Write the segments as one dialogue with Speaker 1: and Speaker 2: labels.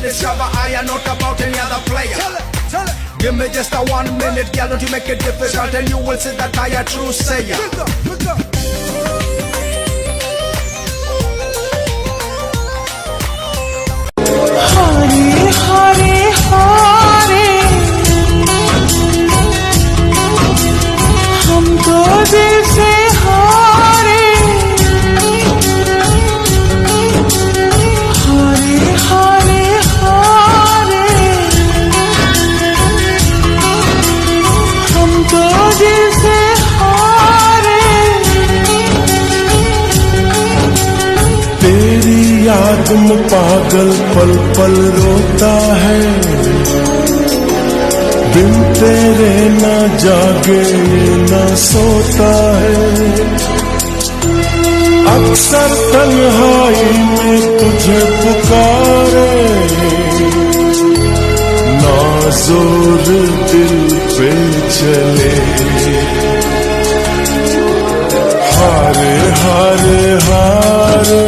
Speaker 1: this rubber, I am not about any other player. Give me just a 1 minute, girl, don't you make it difficult, and you will see that I a true sayer.
Speaker 2: Hare Hare Hare, हम तो दिल से हारे, Hare Hare Hare, हम तो दिल से हारे।
Speaker 3: तेरी याद में पागल पल पल रोता है, बिन तेरे ना जागे ना सोता है। अक्सर तन्हाई में तुझे पुकारे, ना जोर दिल पे चले। हारे हारे हारे,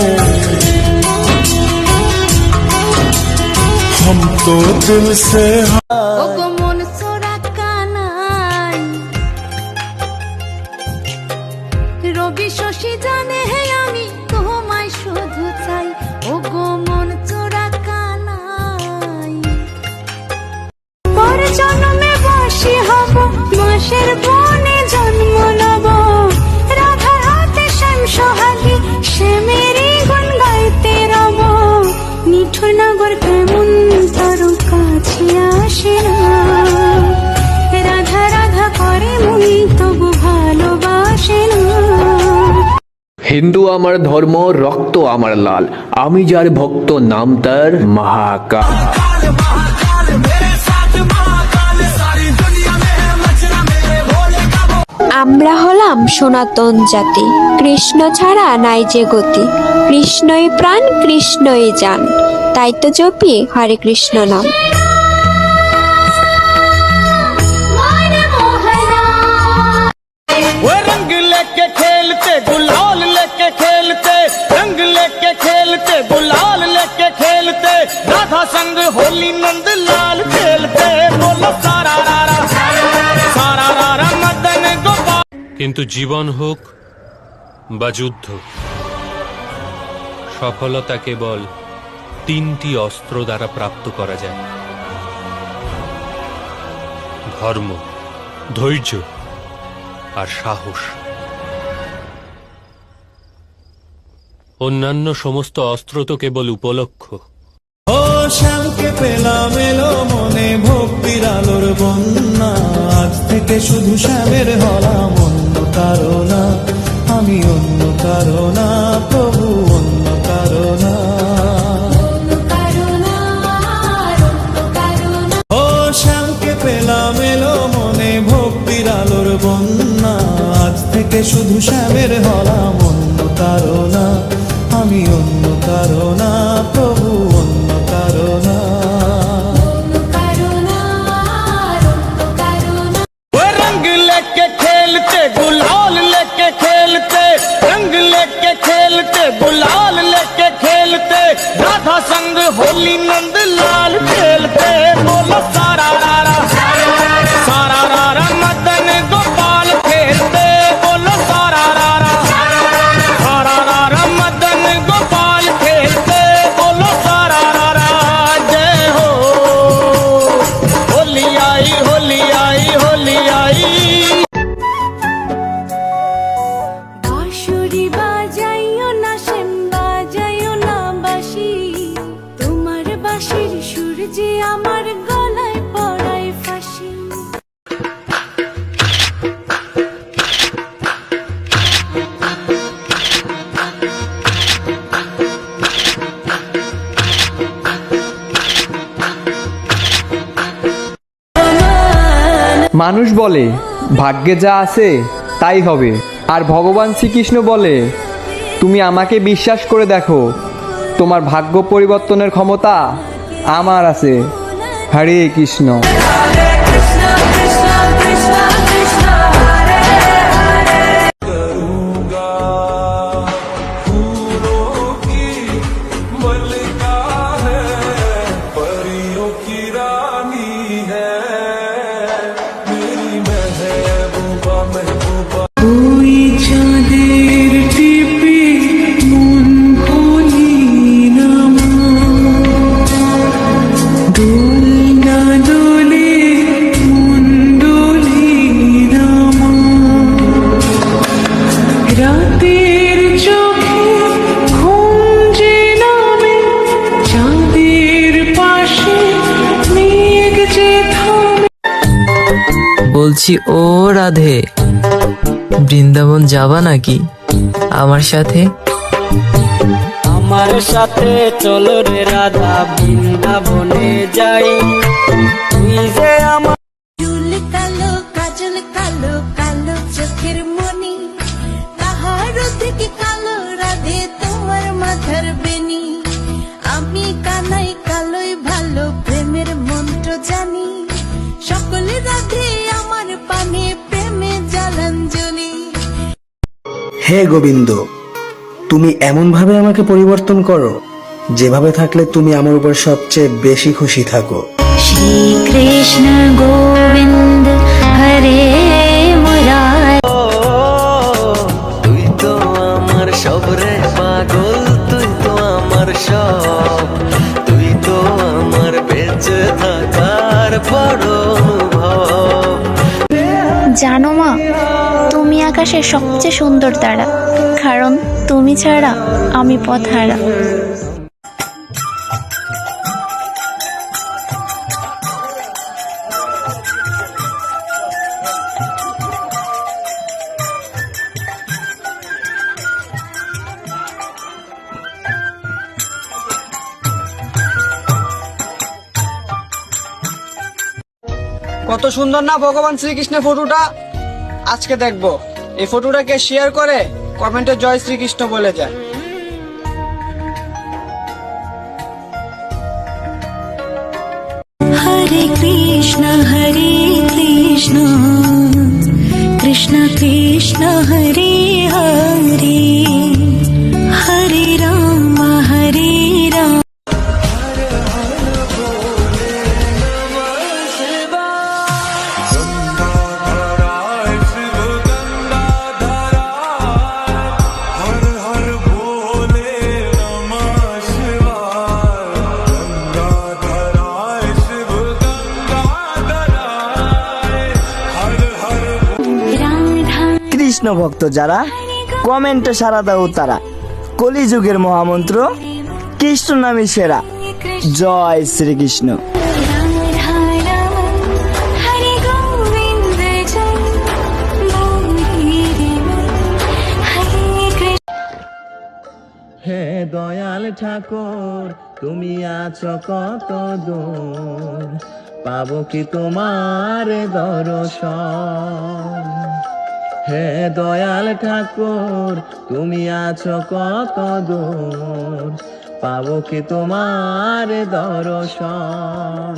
Speaker 3: हम तो दिल से
Speaker 4: ওগো মন চোরা কানাই, রবি শশী জানে হে আমি তোমায় শুধু চাই। ওগো মন চোরা কানাই, পর জন্মে বাসি হব, মাসের বনে জন্ম নেব। রাধার হাতে শ্যাম সোহাগী, শ্যামেরই গুণ গাইতে রব। নিঠুর নগর কেমন তোর কাছে আসে না, রাধা রাধা করে মন তবু ভালোবাসে না।
Speaker 5: হিন্দু আমার ধর্ম, রক্ত আমার লাল, আমি যার ভক্ত নাম তার মহাকাল।
Speaker 6: আমরা হলাম সনাতন জাতি, কৃষ্ণ ছাড়া নাই যে গতি। কৃষ্ণই প্রাণ, কৃষ্ণই জান, তাই তো জপি হরে কৃষ্ণ নাম।
Speaker 2: वो रंग लेके खेलते, गुलाल लेके खेलते, रंग लेके खेलते, गुलाल लेके खेलते, राधा संग होली नंद लाल खेलते। बोलो सारा रारा, सारा रारा मदन गोपाल।
Speaker 7: কিন্তু জীবন হোক বা যুদ্ধ, সফলতা কেবল 3টি অস্ত্র দ্বারা প্রাপ্ত করা যায়: ধর্ম, ধৈর্য আর সাহস। অন্যান্য সমস্ত অস্ত্র তো কেবল উপলক্ষ।
Speaker 2: ও শ্যামকে পেলাম এলো মনে ভক্তির আলোর বন্যা, আজ থেকে শুধু শ্যামের হলাম, অন্য কারো না, আমি অন্য কারো না, প্রভু অন্য কারো না। ও শ্যামকে পেলাম এলো মনে ভক্তির আলোর বন্যা, আজ থেকে শুধু শ্যামের হলাম, অন্য কারো না, আমি অন্য কারো না, প্রভু অন্য কারো না। वो रंग लेके खेलते, गुलाल लेके खेलते, रंग लेके खेलते, गुलाल लेके खेलते, राधा संग होली नंद लाल खेलते। बोलो सारा रारा, सारा रारा मदन गोपाल खेलते। बोलो सारा रारा, सारा रारा मदन गोपाल खेलते। बोलो सारा रारा, जय हो। होली आई, होली आई, होली आई।
Speaker 4: বাঁশুরি বাজাইও না, শ্যাম বাজাইও না বাঁশি, তোমার বাঁশির সুর যে আমার গলায় পড়ায় ফাঁসি।
Speaker 8: মানুষ বলে ভাগ্যে যা আছে তাই হবে, আর ভগবান শ্রীকৃষ্ণ বলে তুমি আমাকে বিশ্বাস করে দেখো, তোমার ভাগ্য পরিবর্তনের ক্ষমতা আমার আছে। হরে কৃষ্ণ।
Speaker 3: फूलों की मलिका है।
Speaker 9: বলছি ও রাধে, বৃন্দাবন যাবা নাকি আমার সাথে?
Speaker 2: আমার সাথে চলো রে রাধা, বৃন্দাবনে যাই। তুই যে আমার
Speaker 4: চুল কালো, কাজল কালো, কালো চোখের মনি, তাহার থেকে কালো রাধে তোমার মাথার বেনি। আমি কানাই কালোই ভালো, প্রেমের মন্ত্র জানি, সকলে রাধে আমার পানে প্রেমে জ্বালাঞ্জলি।
Speaker 10: হে গোবিন্দ, তুমি এমন ভাবে আমাকে পরিবর্তন করো যেভাবে থাকলে তুমি আমার উপর সবচেয়ে বেশি খুশি থাকো।
Speaker 4: শ্রী কৃষ্ণ গোবিন্দ হরে মুরারি।
Speaker 9: তুই তো আমার সব রে পাগল, তুই তো আমার সব, তুই তো আমার বেঁচে থাকার বড় অনুভব।
Speaker 11: জানো মা, তুমি আকাশের সবচেয়ে সুন্দর তারা, কারণ তুমি ছাড়া আমি পথহারা।
Speaker 8: কত সুন্দর না ভগবান শ্রীকৃষ্ণের ফটোটা। আজকে দেখবো এই ফটোটাকে শেয়ার করে কমেন্টে জয় শ্রীকৃষ্ণ বলে যায়।
Speaker 4: হরে কৃষ্ণ কৃষ্ণ কৃষ্ণ হরে হরে, হরে রাম হরে রাম।
Speaker 2: কৃষ্ণ ভক্ত যারা, কমেন্টে সারা দাও তারা। কলিযুগের মহামন্ত্র কৃষ্ণ নামই সেরা। জয় শ্রীকৃষ্ণ। হে দয়াল ঠাকুর, তুমি আছো কত দূর, পাবো কি তোমার দর্শন? হে দয়াল ঠাকুর, তুমি আছো কত দূর, পাবো কি তোমার দর্শন?